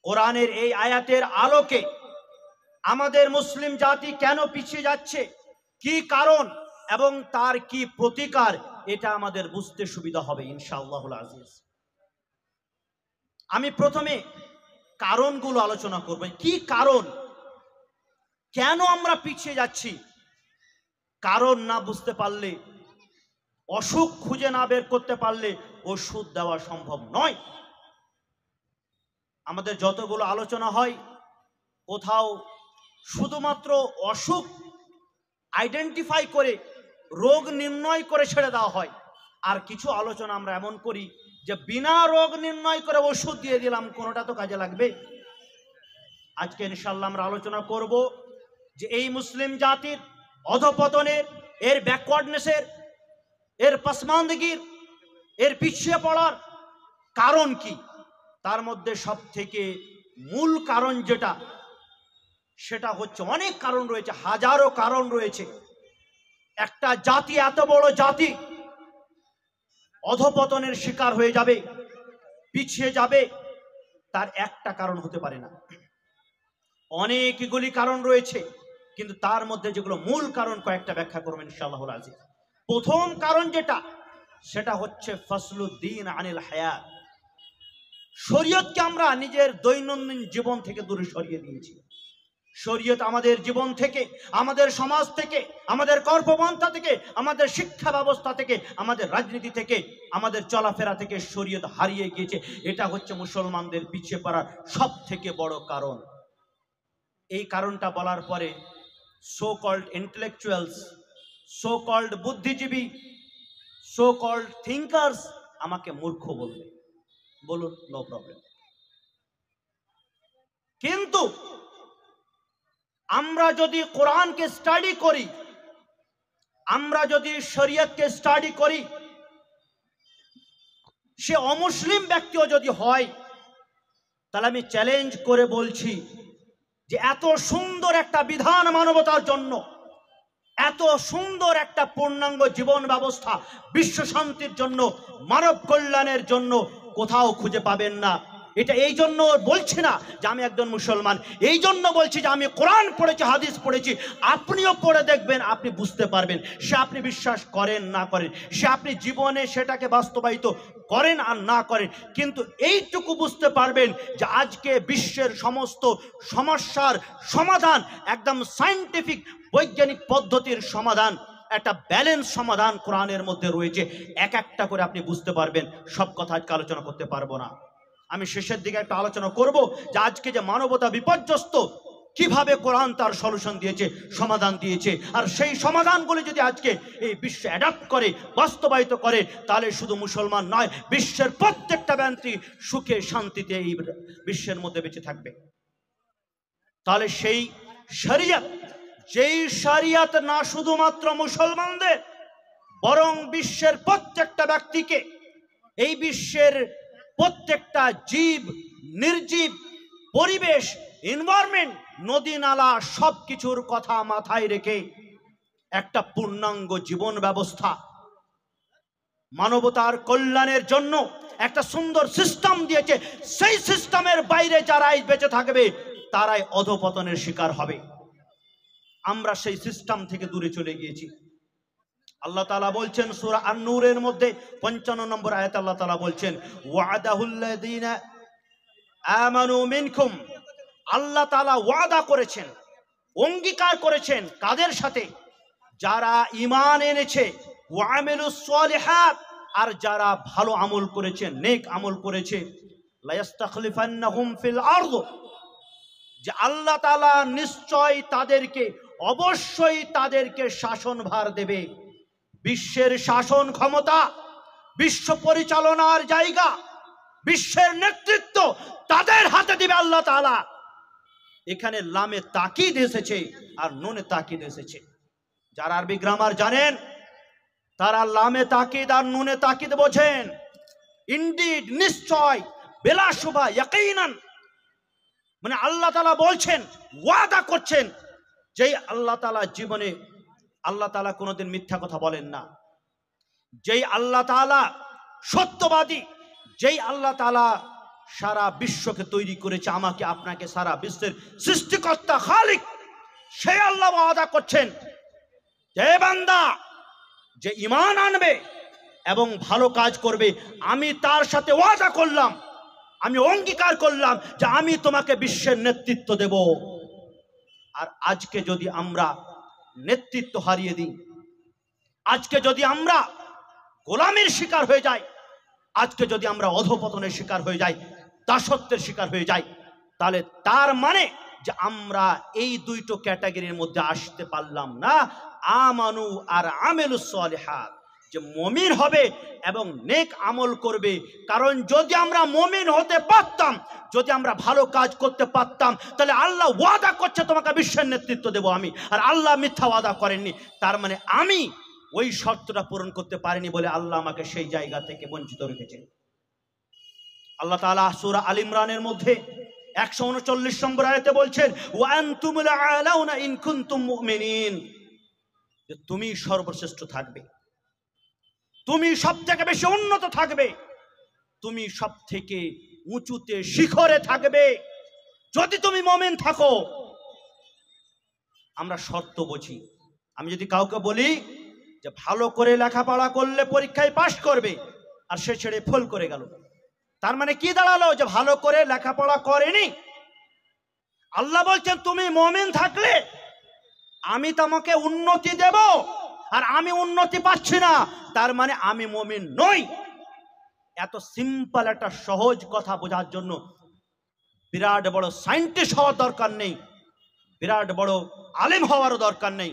কোরআনের এই আয়াতের আলোকে আমাদের মুসলিম জাতি কেন পিছিয়ে যাচ্ছে, কি কারণ এবং তার কি প্রতিকার, এটা আমাদের বুঝতে সুবিধা হবে ইনশাআল্লাহুল আজিজ। আমি প্রথমে কারণগুলো আলোচনা করব। কি কারণ, কেন আমরা পিছিয়ে যাচ্ছি? কারণ না বুঝতে পারলে, অসুখ খুঁজে না বের করতে পারলে ওষুধ দেওয়া সম্ভব নয়। আমাদের যতগুলো আলোচনা হয়, কোথাও শুধুমাত্র অসুখ আইডেন্টিফাই করে, রোগ নির্ণয় করে ছেড়ে দেওয়া হয়। আর কিছু আলোচনা আমরা এমন করি যে বিনা রোগ নির্ণয় করে ওষুধ দিয়ে দিলাম, কোনোটা তো কাজে লাগবে। আজকে ইনশাআল্লাহ আমরা আলোচনা করব যে এই মুসলিম জাতির অধপতনের, এর ব্যাকওয়ার্ডনেসের, এর পাসমানদিগির, এর পিছিয়ে পড়ার কারণ কি। তার মধ্যে সব থেকে মূল কারণ যেটা, সেটা হচ্ছে, অনেক কারণ রয়েছে, হাজারো কারণ রয়েছে। একটা জাতি, এত বড় জাতি অধপতনের শিকার হয়ে যাবে, পিছিয়ে যাবে, তার একটা কারণ হতে পারে না। অনেকগুলি কারণ রয়েছে, কিন্তু তার মধ্যে যেগুলো মূল কারণ, কয়েকটা ব্যাখ্যা করবেন ইনশাআল্লাহুল আজিজ। প্রথম কারণ যেটা, সেটা হচ্ছে ফাসলুদ্দিন আনিল হায়াত। শরীয়তকে আমরা নিজের দৈনন্দিন জীবন থেকে দূরে সরিয়ে দিয়েছি। শরীয়ত আমাদের জীবন থেকে, আমাদের সমাজ থেকে, আমাদের কর্মপন্থা থেকে, আমাদের শিক্ষা ব্যবস্থা থেকে, আমাদের রাজনীতি থেকে, আমাদের চলাফেরা থেকে শরীয়ত হারিয়ে গিয়েছে। এটা হচ্ছে মুসলমানদের পিছিয়ে পড়ার সব থেকে বড় কারণ। এই কারণটা বলার পরে so called intellectuals, so called বুদ্ধিজীবী, সো কল্ড থিঙ্কার্স আমাকে মূর্খ বলবে, বলুন, নো প্রবলেম। কিন্তু আমরা যদি কোরআনকে স্টাডি করি, আমরা যদি শরীয়তকে স্টাডি করি, সে অমুসলিম ব্যক্তিও যদি হয়, তাহলে আমি চ্যালেঞ্জ করে বলছি যে এত সুন্দর একটা বিধান মানবতার জন্য, এত সুন্দর একটা পূর্ণাঙ্গ জীবন ব্যবস্থা বিশ্ব শান্তির জন্য, মানব কল্যাণের জন্য কোথাও খুঁজে পাবেন না। এটা এই জন্য বলছি না যে আমি একজন মুসলমান, এই জন্য বলছি যে আমি কোরআন পড়েছি, হাদিস পড়েছি। আপনিও পড়ে দেখবেন, আপনি বুঝতে পারবেন। সে আপনি বিশ্বাস করেন না করেন, সে আপনি জীবনে সেটাকে বাস্তবায়িত করেন আর না করেন, কিন্তু এইটুকু বুঝতে পারবেন যে আজকে বিশ্বের সমস্ত সমস্যার সমাধান একদম সায়েন্টিফিক, বৈজ্ঞানিক পদ্ধতির সমাধান, একটা ব্যালেন্স সমাধান কোরআনের মধ্যে রয়েছে। এক একটা করে আপনি বুঝতে পারবেন। সব কথা আজকে আলোচনা করতে পারবো না। আমি শেষের দিকে একটা আলোচনা করব যে আজকে যে মানবতা বিপর্যস্ত, কিভাবে কোরআন তার সলিউশন দিয়েছে, সমাধান দিয়েছে। আর সেই সমাধানগুলি যদি আজকে এই বিশ্ব অ্যাডাপ্ট করে, বাস্তবায়িত করে, তাহলে শুধু মুসলমান নয়, বিশ্বের প্রত্যেকটা ব্যক্তি সুখে শান্তিতে এই বিশ্বের মধ্যে বেঁচে থাকবে। তাহলে সেই শরিয়ত, যেই শরিয়ত না শুধুমাত্র মুসলমানদের, বরং বিশ্বের প্রত্যেকটা ব্যক্তিকে, এই বিশ্বের প্রত্যেকটা জীব, নির্জীব, পরিবেশ, এনভায়রনমেন্ট, নদী নালা, সব কিছুর কথা মাথায় রেখে একটা পূর্ণাঙ্গ জীবন ব্যবস্থা, মানবতার কল্যাণের জন্য একটা সুন্দর সিস্টেম দিয়েছে। সেই সিস্টেমের বাইরে যারাই বেঁচে থাকবে, তারাই অধপতনের শিকার হবে। আমরা সেই সিস্টেম থেকে দূরে চলে গিয়েছি। আল্লাহ তাআলা বলছেন সূরা আন-নূরের মধ্যে 55 নম্বর আয়াতে আল্লাহ তাআলা বলছেন, ওয়াদাহুল্লাযীনা আমানু মিনকুম। আল্লাহ তাআলা ওয়াদা করেছেন, অঙ্গীকার করেছেন কাদের সাথে? যারা ঈমান এনেছে, ওয়া আমিলুস সালিহাত, আর যারা ভালো আমল করেছে, নেক আমল করেছে, লা ইস্তাখলিফান্নাহুম ফিল আরদ, যে আল্লাহ তাআলা নিশ্চয় তাদেরকে, অবশ্যই তাদেরকে শাসনভার দেবে। বিশ্বের শাসন ক্ষমতা, বিশ্ব পরিচালনার জায়গা, বিশ্বের নেতৃত্ব তাদের হাতে দিবে আল্লাহ তাআলা। এখানে লামে তাকিদ এসেছে আর নুনে তাকিদ এসেছে। যারা আরবি গ্রামার জানেন তারা লামে তাকিদ আর নুনে তাকিদ বোঝেন। ইনডিড, নিশ্চয়, বেলা শুভা, ইয়াকিনান, মানে আল্লাহ তাআলা বলছেন, ওয়াদা করছেন। যেই আল্লাহ তাআলা জীবনে, আল্লাহ তাআলা কোনোদিন মিথ্যা কথা বলেন না। যেই আল্লাহ তাআলা সত্যবাদী, যেই আল্লাহ তাআলা সারা বিশ্বকে তৈরি করেছে, আমাকে আপনাকে, সারা বিশ্বের সৃষ্টিকর্তা খালিক, সেই আল্লাহ ওয়াদা করছেন যে বান্দা যে ঈমান আনবে এবং ভালো কাজ করবে, আমি তার সাথে ওয়াদা করলাম, আমি অঙ্গীকার করলাম যে আমি তোমাকে বিশ্বের নেতৃত্ব দেব। আর আজকে যদি আমরা নেতৃত্ব হারিয়ে দিই, আজকে যদি আমরা গোলামির শিকার হয়ে যাই, আজকে যদি আমরা অধপতনের শিকার হয়ে যাই, দাসত্বের শিকার হয়ে যাই, তাহলে তার মানে যে আমরা এই দুইটো ক্যাটাগরির মধ্যে আসতে পারলাম না। আমানু আর আমেলুস সালিহাত, যে মুমিন হবে এবং নেক আমল করবে। কারণ যদি আমরা মুমিন হতে পারতাম, যদি আমরা ভালো কাজ করতে পারতাম, তাহলে আল্লাহ ওয়াদা করছে তোমাকে বিশ্বের নেতৃত্ব দেব আমি, আর আল্লাহ মিথ্যা ওয়াদা করেননি। তার মানে আমি ওই শর্তটা পূরণ করতে পারিনি বলে আল্লাহ আমাকে সেই জায়গা থেকে বঞ্চিত রেখেছেন। আল্লাহ তাআলা সূরা আল ইমরানের মধ্যে 139 নম্বর আয়াতে বলছেন, ওয়া আনতুমুল আলাউনা ইন কুনতুম মুমিনিন, যে তুমি সর্বশ্রেষ্ঠ থাকবে, তুমি সবথেকে বেশি উন্নত থাকবে, তুমি সবথেকে উঁচুতে শিখরে থাকবে যদি তুমি মুমিন থাকো। আমরা শর্ত বুঝি। আমি যদি কাউকে বলি যে ভালো করে লেখাপড়া করলে পরীক্ষায় পাশ করবে, আর সে ছেড়ে ফেল করে গেল, তার মানে কি দাঁড়ালো? যে ভালো করে লেখাপড়া করেনি। আল্লাহ বলছেন তুমি মুমিন থাকলে আমি তোমাকে উন্নতি দেব, আর আমি উন্নতি পাচ্ছি না, তার মানে আমি মুমিন নই। এত সিম্পল একটা সহজ কথা বোঝার জন্য বিরাট বড় সায়েন্টিস্ট হওয়ার দরকার নেই, বিরাট বড় আলেম হওয়ারও দরকার নেই।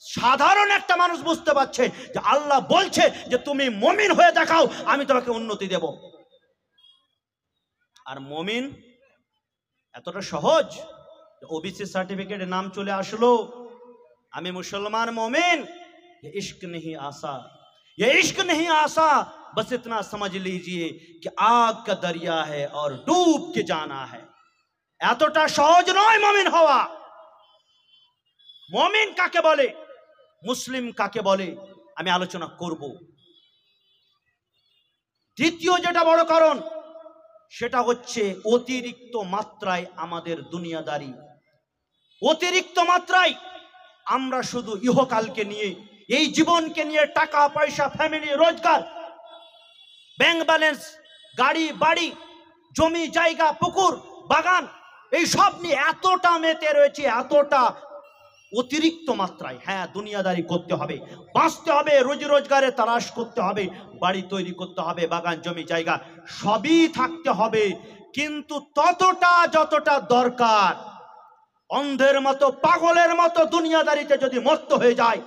সাধারণ একটা মানুষ বুঝতে পারছে যে আল্লাহ বলছে যে তুমি মুমিন হয়ে দেখাও, আমি তোমাকে উন্নতি দেব। আর মুমিন এতটা সহজ, ওবিসি সার্টিফিকেটে নাম চলে আসলো, আমি মুসলমান মুমিন। ये इश्क नहीं आसा, ये इश्क नहीं आसा, बस इतना समझ लीजिए कि आग का दरिया है और डूब के जाना है। এতটা সহজ নয় মুমিন হওয়া। মুমিন কাকে বলে, মুসলিম কাকে বলে, আমি আলোচনা করব। দ্বিতীয় যেটা বড় কারণ, সেটা হচ্ছে অতিরিক্ত মাত্রায় আমাদের দুনিয়াদারি। অতিরিক্ত মাত্রায় আমরা শুধু ইহকালকে নিয়ে, এই জীবনকে নিয়ে, টাকা পয়সা, ফ্যামিলি, রোজগার, ব্যাংক ব্যালেন্স, গাড়ি বাড়ি, জমি জায়গা, পুকুর বাগান, এই সব নিয়ে এতটা মেতে রয়েছে, এতটা অতিরিক্ত মাত্রায়। হ্যাঁ, দুনিয়াদারি করতে হবে, বাঁচতে হবে, রোজি রোজগারে তালাশ করতে হবে, বাড়ি তৈরি করতে হবে, বাগান জমি জায়গা সবই থাকতে হবে, কিন্তু ততটা যতটা দরকার। অন্ধের মতো, পাগলের মতো দুনিয়াদারিতে যদি মত্ত হয়ে যায়,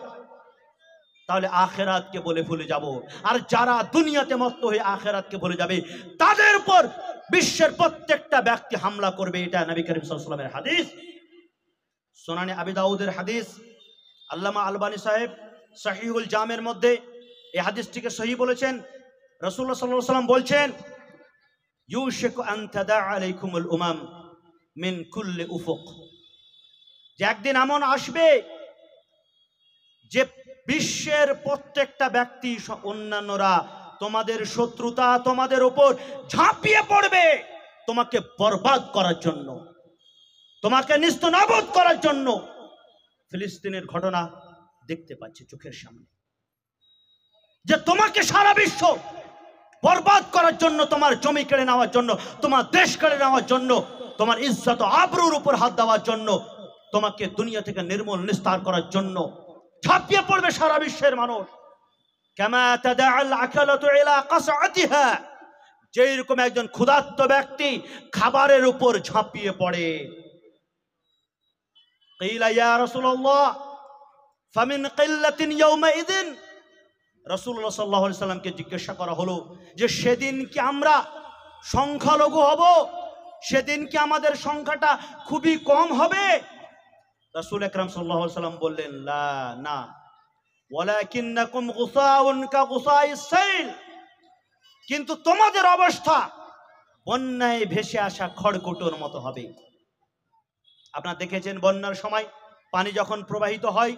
তাহলে আখেরাতকে বলে ভুলে যাব। আর যারা দুনিয়াতে মত্ত হয়ে আখেরাতকে ভুলে যাবে, তাদের উপর বিশ্বের প্রত্যেকটা ব্যক্তি হামলা করবে। এটা নবী করিম সাল্লাল্লাহু আলাইহি ওয়াসাল্লামের হাদিস, সুনানে আবি দাউদের হাদিস। আল্লামা আলবানী সাহেব সহিহুল জামের মধ্যে এই হাদিসটিকে সহিহ বলেছেন। রাসূলুল্লাহ সাল্লাল্লাহু আলাইহি ওয়াসাল্লাম বলছেন, ইউশিকু আন তাদা আলাইকুমুল উমাম মিন কুল্লি উফুক, যে একদিন এমন আসবে যে বিশ্বের প্রত্যেকটা ব্যক্তি, অন্যান্যরা তোমাদের শত্রুতা তোমাদের উপর ঝাঁপিয়ে পড়বে তোমাকে বরবাদ করার জন্য, তোমাকে নিস্তনাবুদ করার জন্য। ফিলিস্তিনের ঘটনা দেখতে পাচ্ছি চোখের সামনে, যে তোমাকে সারা বিশ্ব বরবাদ করার জন্য, তোমার জমি কেড়ে নেওয়ার জন্য, তোমার দেশ কেড়ে নেওয়ার জন্য, তোমার ইজ্জত আবরুর উপর হাত দেওয়ার জন্য, তোমাকে দুনিয়া থেকে নির্মূল নিস্তার করার জন্য ঝাঁপিয়ে পড়বে সারা বিশ্বের মানুষ। কামা তাদাআল আকালাতু ইলা কাসআতিহা, যেরকম একজন ক্ষুধার্ত ব্যক্তি খাবারের উপর ঝাঁপিয়ে পড়ে। কিলা ইয়া রাসূলুল্লাহ ফামিন কিল্লাতিন ইয়াউমাইযিন, রাসূলুল্লাহ সাল্লাল্লাহু আলাইহি সাল্লামকে জিজ্ঞাসা করা হলো যে সেদিন কি আমরা সংখ্যালঘু হব, সেদিন কি আমাদের সংখ্যাটা খুবই কম হবে? রাসূল আকরাম সাল্লাল্লাহু আলাইহি সাল্লাম বললেন, লা, না, ওয়ালাকিন্নাকুম গুসাউন কা গুসাইস সাইল, কিন্তু তোমাদের অবস্থা বন্যায় ভেসে আসা খড়কুটোর মতো হবে। আপনারা দেখেছেন বন্যার সময় পানি যখন প্রবাহিত হয়,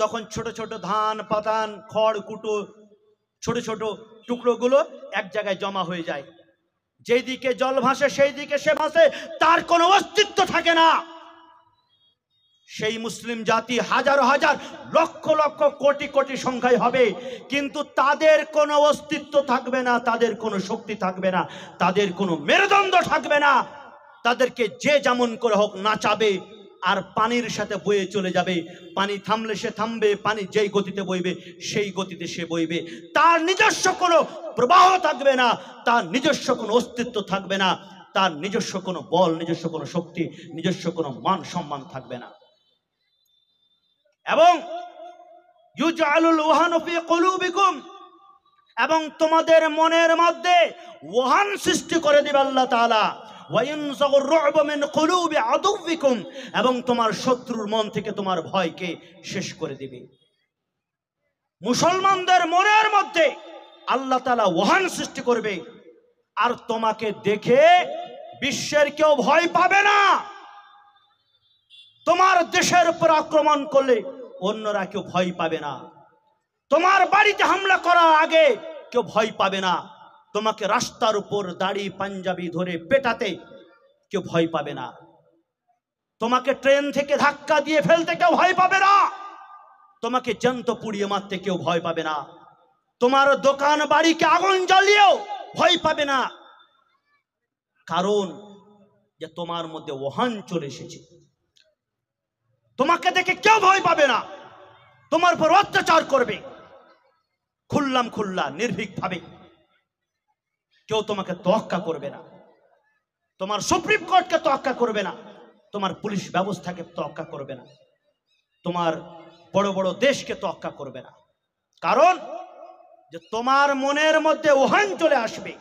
তখন ছোট ছোট ধান পাতান খড়কুটো ছোট ছোট টুকরোগুলো এক জায়গায় জমা হয়ে যায়। যেদিকে জল ভাসে সেই দিকে সে ভাসে, তার কোনো অস্তিত্ব থাকে না। সেই মুসলিম জাতি হাজার হাজার লক্ষ লক্ষ কোটি কোটি সংখ্যায় হবে, কিন্তু তাদের কোনো অস্তিত্ব থাকবে না, তাদের কোনো শক্তি থাকবে না, তাদের কোনো মেরুদণ্ড থাকবে না। তাদেরকে যে যেমন করে হোক নাচাবে আর পানির সাথে বয়ে চলে যাবে। পানি থামলে সে থামবে, পানি যেই গতিতে বইবে সেই গতিতে সে বইবে। তার নিজস্ব কোনো প্রবাহ থাকবে না, তার নিজস্ব কোনো অস্তিত্ব থাকবে না, তার নিজস্ব কোনো বল, নিজস্ব কোনো শক্তি, নিজস্ব কোনো মান সম্মান থাকবে না। এবং ইউজআলুল ওয়াহানু ফি কুলুবিকুম, এবং তোমাদের মনের মধ্যে ওয়াহান সৃষ্টি করে দিবে আল্লাহ তাআলা। ওয়া ইয়ানযাগুর রু'বা মিন কুলুবি আদুওয়িকুম, এবং তোমার শত্রুর মন থেকে তোমার ভয়কে শেষ করে দিবে। মুসলমানদের মনের মধ্যে আল্লাহ তাআলা ওয়াহান সৃষ্টি করবে, আর তোমাকে দেখে বিশ্বের কেউ ভয় পাবে না। তোমার দেশের উপর আক্রমণ করলে অন্যরা কেউ ভয় পাবে না। তোমার বাড়িতে হামলা করার আগে কেউ ভয় পাবে না। তোমাকে রাস্তার উপর দাড়ি পাঞ্জাবি ধরে পেটাতে কেউ ভয় পাবে না। তোমাকে ট্রেন থেকে ধাক্কা দিয়ে ফেলতে কেউ ভয় পাবে না। তোমাকে জ্যান্ত পুড়িয়ে মারতে কেউ ভয় পাবে না। তোমার দোকান বাড়িকে আগুন জ্বালিয়েও ভয় পাবে না, কারণ যে তোমার মধ্যে ওয়াহান চলে এসেছে। তোমাকে দেখে কেউ ভয় পাবে না, তোমার উপর অত্যাচার করবে খুল্লাম খুল্লা নির্ভীক ভাবে। কেউ তোমাকে তোয়াক্কা করবে না, তোমার সুপ্রিম কোর্টকে তোয়াক্কা করবে না, তোমার পুলিশ ব্যবস্থাকে তোয়াক্কা করবে না, তোমার বড় বড় দেশকে তোয়াক্কা করবে না। কারণ যে তোমার মনের মধ্যে ওয়াহান চলে আসবে।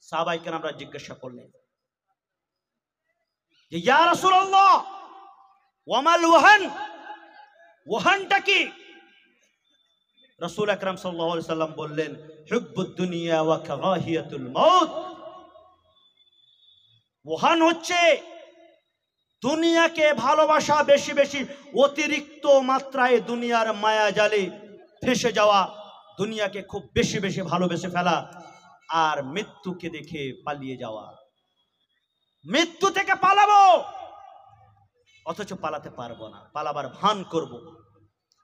সাহাবায়ে কেরামরা জিজ্ঞাসা করলেন যে ইয়া রাসূলুল্লাহ ওয়ামাল ওয়াহান, ওয়াহানটা কি? রাসূল আকরাম সাল্লাল্লাহু আলাইহি সাল্লাম বললেন হুব্বুদ দুনিয়া ওয়া কারাহিয়াতুল মাউত। ওয়াহান হচ্ছে দুনিয়াকে ভালোবাসা বেশি বেশি, অতিরিক্ত মাত্রায় দুনিয়ার মায়া জালে ফেসে যাওয়া, দুনিয়াকে খুব বেশি বেশি ভালোবেসে ফেলা, আর মৃত্যুকে দেখে পালিয়ে যাওয়া। মৃত্যু থেকে পালাবো অথচ পালাতে পারবো না, পালাবার ভান করব,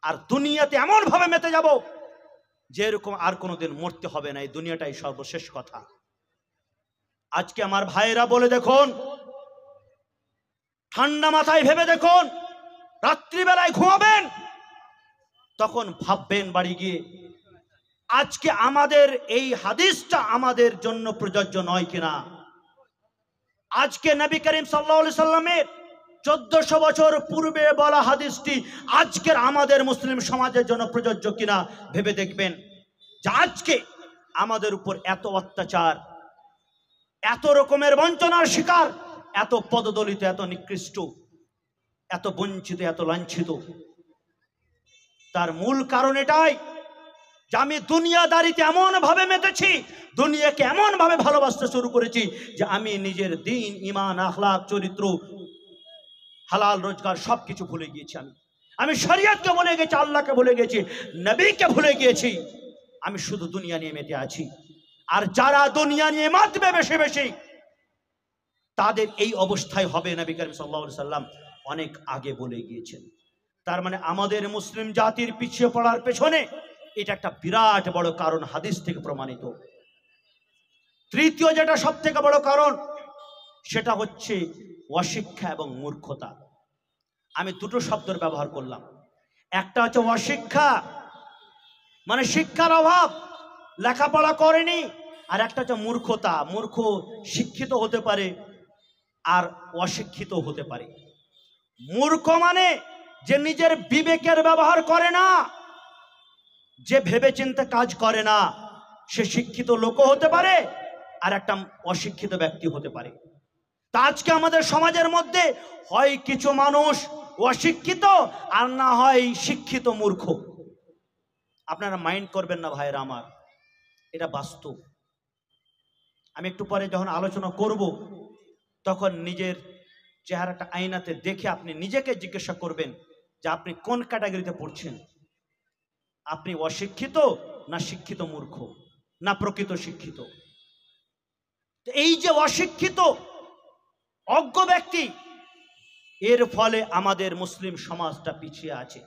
আর দুনিয়াতে এমন ভাবে মেতে যাব যে এরকম আর কোনোদিন মরতে হবে না, এই দুনিয়াটাই সর্বশেষ কথা। আজকে আমার ভাইরা বলে দেখুন, ঠান্ডা মাথায় ভেবে দেখুন, রাত্রিবেলায় ঘুমাবেন তখন ভাববেন বাড়ি গিয়ে আজকে আমাদের এই হাদিসটা আমাদের জন্য প্রযোজ্য নয় কিনা। আজকে নবী করিম সাল্লাল্লাহু আলাইহি সাল্লামের 1400 বছর পূর্বে বলা হাদিসটি আজকের আমাদের মুসলিম সমাজের জন্য প্রযোজ্য কিনা ভেবে দেখবেন। যে আজকে আমাদের উপর এত অত্যাচার, এত রকমের বঞ্চনার শিকার, এত পদদলিত, এত নিকৃষ্ট, এত বঞ্চিত, এত লাঞ্ছিত, তার মূল কারণ এটাই যে আমি দুনিয়াদারিতে এমন ভাবে মেতেছি, দুনিয়াকে এমন ভাবে ভালোবাসতে শুরু করেছি যে আমি নিজের দ্বীন, ঈমান, আখলাক, চরিত্র, হালাল রোজগার সবকিছু ভুলে গিয়েছি। আমি শরীয়তকে ভুলে গেছি, আল্লাহকে ভুলে গেছি, নবীকে ভুলে গিয়েছি। আমি শুধু দুনিয়া নিয়ে মেতে আছি। আর যারা দুনিয়া নিয়ে মাতবে বেশি বেশি, তাদের এই অবস্থায় হবে, নবী করিম সাল্লাল্লাহু আলাইহি সাল্লাম অনেক আগে বলে গিয়েছেন। তার মানে আমাদের মুসলিম জাতির পিছিয়ে পড়ার পেছনে এটা একটা বিরাট বড় কারণ, হাদিস থেকে প্রমাণিত। তৃতীয় যেটা সব থেকে বড় কারণ, সেটা হচ্ছে অশিক্ষা এবং মূর্খতা। আমি দুটো শব্দের ব্যবহার করলাম। একটা হচ্ছে অশিক্ষা, মানে শিক্ষার অভাব, লেখাপড়া করেনি, আর একটা হচ্ছে মূর্খতা। মূর্খ শিক্ষিত হতে পারে আর অশিক্ষিত হতে পারে। মূর্খ মানে যে নিজের বিবেকের ব্যবহার করে না, যে ভেবেচিন্তে কাজ করে না, সে শিক্ষিত লোকও হতে পারে আর একটা অশিক্ষিত ব্যক্তি হতে পারে। তা আজকে আমাদের সমাজের মধ্যে হয় কিছু মানুষ অশিক্ষিত আর না হয় শিক্ষিত মূর্খ। আপনারা মাইন্ড করবেন না ভাইরা আমার, এটা বাস্তব। আমি একটু পরে যখন আলোচনা করব তখন নিজের চেহারাটা আয়নাতে দেখে আপনি নিজেকে জিজ্ঞাসা করবেন যে আপনি কোন ক্যাটাগরিতে পড়ছেন। আপনি অশিক্ষিত না শিক্ষিত মূর্খ, না প্রকৃত শিক্ষিত? এই যে অশিক্ষিত অজ্ঞ ব্যক্তি, এর ফলে আমাদের মুসলিম সমাজটা পিছিয়ে আছে।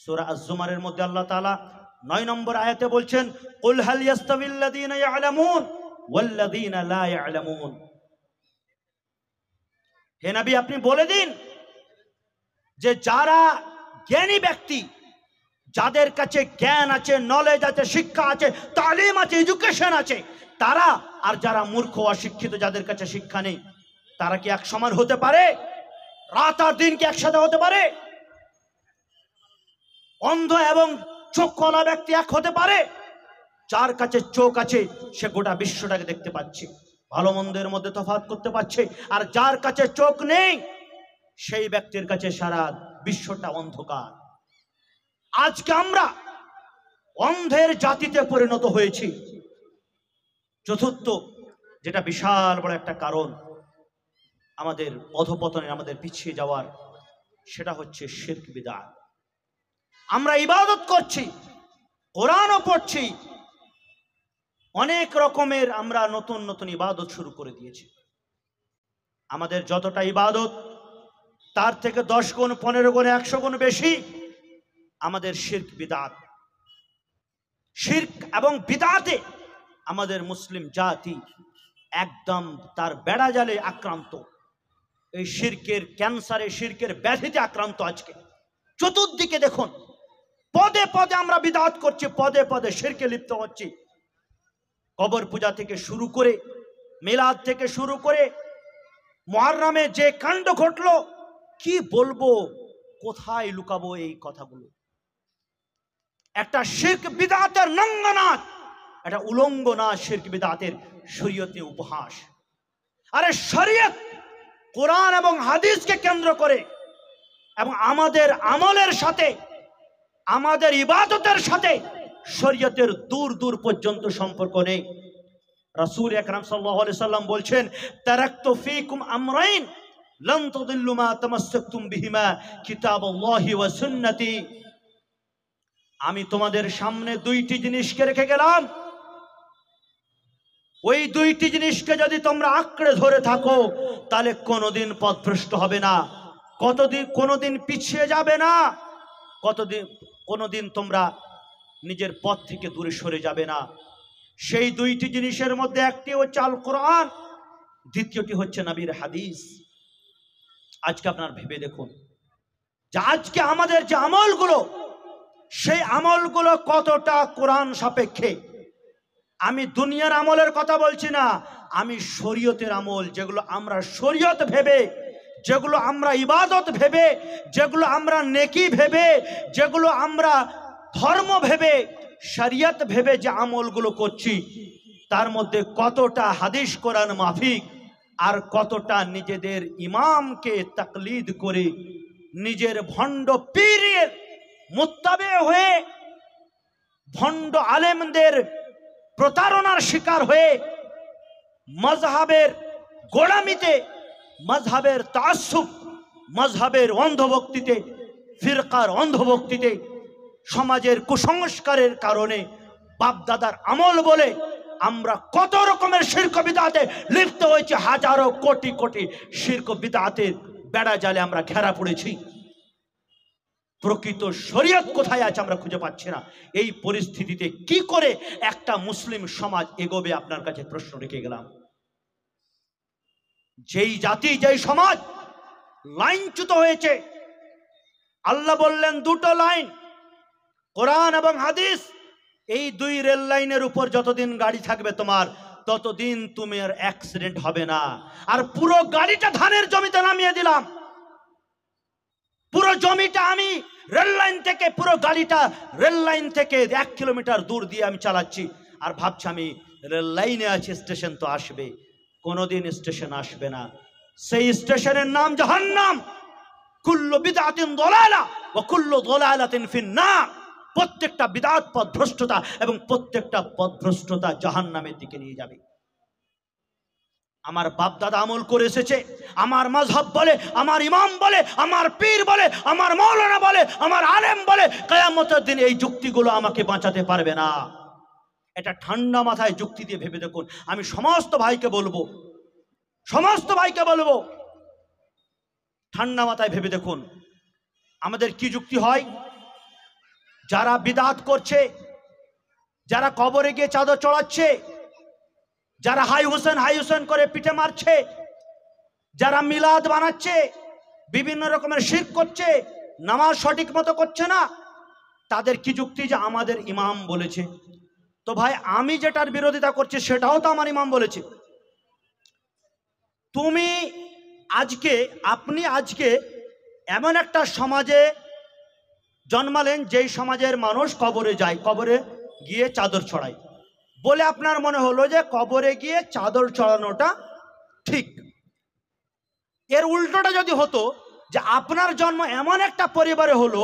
সূরা আজ-জুমারের মধ্যে আল্লাহ তাআলা 9 নম্বর আয়াতে বলছেন, কুল হাল ইয়াস্তাবিল্লাযীনা ইয়ালামুন ওয়াল্লাযীনা লা ইয়ালামুন। হে নবী, আপনি বলে দিন যে যারা জ্ঞানী ব্যক্তি, যাদের কাছে জ্ঞান আছে, নলেজ আছে, শিক্ষা আছে, তালিম আছে, এডুকেশন আছে, তারা আর যারা মূর্খ অশিক্ষিত, যাদের কাছে শিক্ষা নেই, তারা কি এক সমান হতে পারে? রাত আর দিন কি একসাথে হতে পারে? অন্ধ এবং চোখওয়ালা ব্যক্তি এক হতে পারে? যার কাছে চোখ আছে সে গোটা বিশ্বটাকে দেখতে পাচ্ছে, ভালো মন্দের মধ্যে তফাৎ করতে পারছে, আর যার কাছে চোখ নেই সেই ব্যক্তির কাছে সারা বিশ্বটা অন্ধকার। আজকে আমরা অন্ধের জাতিতে পরিণত হয়েছি। চতুর্থ, যেটা বিশাল বড় একটা কারণ আমাদের অধপতনের, আমাদের পিছিয়ে যাওয়ার, সেটা হচ্ছে শিরক বিদআত। আমরা ইবাদত করছি, কোরআনও পড়ছি, অনেক রকমের আমরা নতুন নতুন ইবাদত শুরু করে দিয়েছি। আমাদের যতটা ইবাদত, তার থেকে 10 গুণ, 15 গুণ, 100 গুণ বেশি আমাদের শিরক বিদআত। শিরক এবং বিদআতে আমাদের মুসলিম জাতি একদম তার বেড়াজালে আক্রান্ত, এই শিরকের ক্যান্সারে, শিরকের ব্যাধিতে আক্রান্ত। আজকে চতুর্দিকে দেখুন, পদে পদে আমরা বিদআত করছি, পদে পদে শিরকে লিপ্ত হচ্ছি। কবর পূজা থেকে শুরু করে, মিলাদ থেকে শুরু করে, মুহররমে যে কাণ্ড ঘটলো, কি বলবো, কোথায় লুকাবো এই কথাগুলো? একটা শিরক বিদআতের নঙ্গনাথ, একটা উলঙ্গ না শিরক বিদআতের শরীয়তে উপহাস। আরে শরীয়ত কোরআন এবং হাদিসকে কেন্দ্র করে এবং আমাদের আমলের সাথে, আমাদের ইবাদতের সাথে শরীয়তের দূর দূর পর্যন্ত সম্পর্ক নেই। রাসূল আকরাম সাল্লাল্লাহু আলাইহি সাল্লাম বলছেন, তারাকতু ফীকুম আমরাইন লান তাদিল্লু মা তামাসসাকতুম বিহিমা কিতাবুল্লাহি ওয়া সুন্নতি। আমি তোমাদের সামনে 2টি জিনিসকে রেখে গেলাম, ওই 2টি জিনিসকে যদি তোমরা আঁকড়ে ধরে থাকো তাহলে কোনোদিন পথভ্রষ্ট হবে না, কোনোদিন পিছিয়ে যাবে না, কোনোদিন তোমরা নিজের পথ থেকে দূরে সরে যাবে না। সেই 2টি জিনিসের মধ্যে একটি হচ্ছে আল কোরআন, দ্বিতীয়টি হচ্ছে নবীর হাদিস। আজকে আপনার ভেবে দেখুন যে আজকে আমাদের যে আমলগুলো, সেই আমলগুলো কতটা কোরআন সাপেক্ষে। আমি দুনিয়ার আমলের কথা বলছি না, আমি শরীয়তের আমল, যেগুলো আমরা শরীয়ত ভেবে, যেগুলো আমরা ইবাদত ভেবে, যেগুলো আমরা নেকি ভেবে, যেগুলো আমরা ধর্ম ভেবে, শরীয়ত ভেবে যে আমলগুলো করছি, তার মধ্যে কতটা হাদিস কোরআন মাফিক আর কতটা নিজেদের ইমামকে তাকলিদ করে, নিজের ভণ্ড পীরের মুত্তাবে হয়ে, ভণ্ড আলেমদের প্রতারণার শিকার হয়ে, মজহাবের গোলামিতে, মজহাবের তাআসসুব, মজহাবের অন্ধভক্তিতে, ফিরকার অন্ধভক্তিতে, সমাজের কুসংস্কারের কারণে বাপদাদার আমল বলে আমরা কত রকমের শিরক বিদআতে লিপ্ত হয়েছি। হাজারো কোটি কোটি শিরক বিদআতের বেড়া জালে আমরা ঘেরা পড়েছি। প্রকৃত শরীয়ত কোথায় আছে আমরা খুঁজে পাচ্ছি না। এই পরিস্থিতিতে কি করে একটা মুসলিম সমাজ এগোবে, আপনার কাছে প্রশ্ন রেখে গেলাম। যেই জাতি, যেই সমাজ লাইনচ্যুত হয়েছে, আল্লাহ বললেন 2টো লাইন, কোরআন এবং হাদিস, এই 2 রেল লাইনের উপর যতদিন গাড়ি থাকবে তোমার, ততদিন তোমার অ্যাক্সিডেন্ট হবে না। আর পুরো গাড়িটা ধানের জমিতে নামিয়ে দিলাম, পুরো জমিটা আমি রেল লাইন থেকে, পুরো গাড়িটা রেল লাইন থেকে 1 কিলোমিটার দূর দিয়ে আমি চালাচ্ছি, আর ভাবছি আমি রেল লাইনে আছি, স্টেশন তো আসবে। কোনোদিন স্টেশন আসবে না। সেই স্টেশনের নাম জাহান্নাম। কুল্লু বিদআতিন দালালা ওয়া কুল্লু দালালাতিন ফিন্নার। প্রত্যেকটা বিদআত পথভ্রষ্টতা, এবং প্রত্যেকটা পথভ্রষ্টতা জাহান্নামের দিকে নিয়ে যাবে। আমার বাপ দাদা আমল করে এসেছে, আমার মাযহাব বলে, আমার ইমাম বলে, আমার পীর বলে, আমার মাওলানা বলে, আমার আলেম বলে, কিয়ামতের দিন এই যুক্তিগুলো আমাকে বাঁচাতে পারবে না। এটা ঠান্ডা মাথায় যুক্তি দিয়ে ভেবে দেখুন। আমি সমস্ত ভাইকে বলবো, ঠান্ডা মাথায় ভেবে দেখুন আমাদের কি যুক্তি হয়। যারা বিদআত করছে, যারা কবরে গিয়ে চাদর চড়াচ্ছে, যারা হাই হোসেন করে পিঠে মারছে, যারা মিলাদ বানাচ্ছে, বিভিন্ন রকমের শিরক করছে, নামাজ সঠিক মতো করছে না, তাদের কি যুক্তি যে আমাদের ইমাম বলেছে। তো ভাই আমি যেটার বিরোধিতা করছি সেটাও তো আমার ইমাম বলেছে। আপনি আজকে এমন একটা সমাজে জন্মালেন যেই সমাজের মানুষ কবরে যায়, কবরে গিয়ে চাদর ছড়ায় বলে আপনার মনে হলো যে কবরে গিয়ে চাদর ছড়ানোটা ঠিক। এর উল্টোটা যদি হতো যে আপনার জন্ম এমন একটা পরিবারে হলো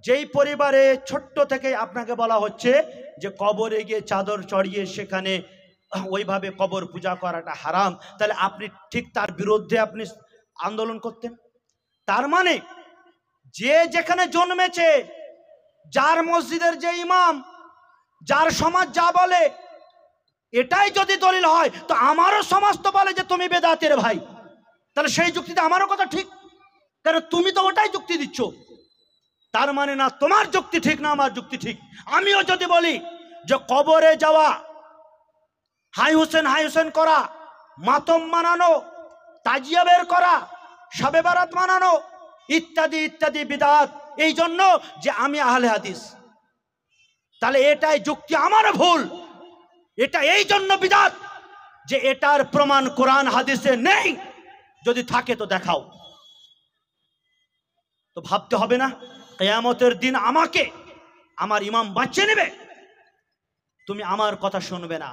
যেই পরিবারে ছোট্ট থেকে আপনাকে বলা হচ্ছে যে কবরে গিয়ে চাদর চড়িয়ে সেখানে ওইভাবে কবর পূজা করাটা হারাম, তাহলে আপনি ঠিক তার বিরুদ্ধে আপনি আন্দোলন করতেন। তার মানে যে যেখানে জন্মেছে, যার মসজিদের যে ইমাম, যার সমাজ যা বলে, এটাই যদি দলিল হয় তো আমারও সমাজ তো বলে যে তুমি বেদাতের ভাই, তাহলে সেই যুক্তিতে আমারও কথা ঠিক, কারণ তুমি তো ওটাই যুক্তি দিচ্ছ। তার মানে না তোমার যুক্তি ঠিক না আমার যুক্তি ঠিক। আমিও যদি বলি যে কবরে যাওয়া, হাই হোসেন করা, মাতম মানানো, তাজিয়া বের করা, শবে বারাত মানানো ইত্যাদি ইত্যাদি বিদআত, এই জন্য যে আমি আহলে হাদিস, তাহলে এটাই যুক্তি আমার ভুল। এটা এই জন্য বিদআত যে এটার প্রমাণ কোরআন হাদিসে নেই, যদি থাকে তো দেখাও। তো ভাবতে হবে না কিয়ামতের দিন আমাকে আমার ইমাম বাঁচিয়ে নেবে? তুমি আমার কথা শুনবে না,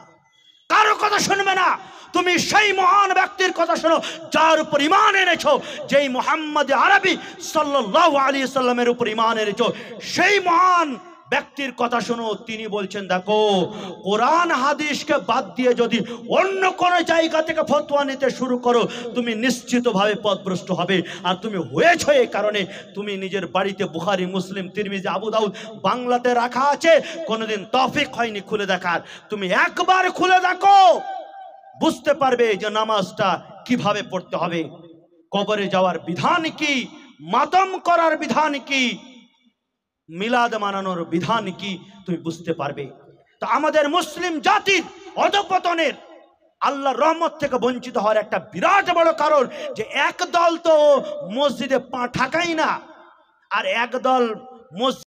কারো কথা শুনবে না, তুমি সেই মহান ব্যক্তির কথা শোনো যার উপর ঈমান এনেছো, যেই মুহাম্মদ আরবি সাল্লাল্লাহু আলাইহি সাল্লামের উপর ঈমান এনেছো, সেই মহান ব্যক্তির কথা শোনো। তিনি বলছেন দেখো কোরআন হাদিসকে বাদ দিয়ে যদি অন্য কোনো জায়গা থেকে ফতোয়া নিতে শুরু করো তুমি নিশ্চিতভাবে পথভ্রষ্ট হবে। আর তুমি হয়েছো এই কারণে তুমি নিজের বাড়িতে বুখারী, মুসলিম, তিরমিজি, আবু দাউদ বাংলাতে রাখা আছে, কোনোদিন তৌফিক হয়নি খুলে দেখার। তুমি একবার খুলে দেখো, বুঝতে পারবে যে নামাজটা কিভাবে পড়তে হবে, কবরে যাওয়ার বিধান কি, মাতম করার বিধান কি, মিলাদ মানানোর বিধান কি, তুমি বুঝতে পারবে। তো আমাদের মুসলিম জাতির অধঃপতনের, আল্লাহর রহমত থেকে বঞ্চিত হওয়ার একটা বিরাট বড় কারণ যে একদল তো মসজিদে পা ঠাকাই না, আর একদল মসজিদ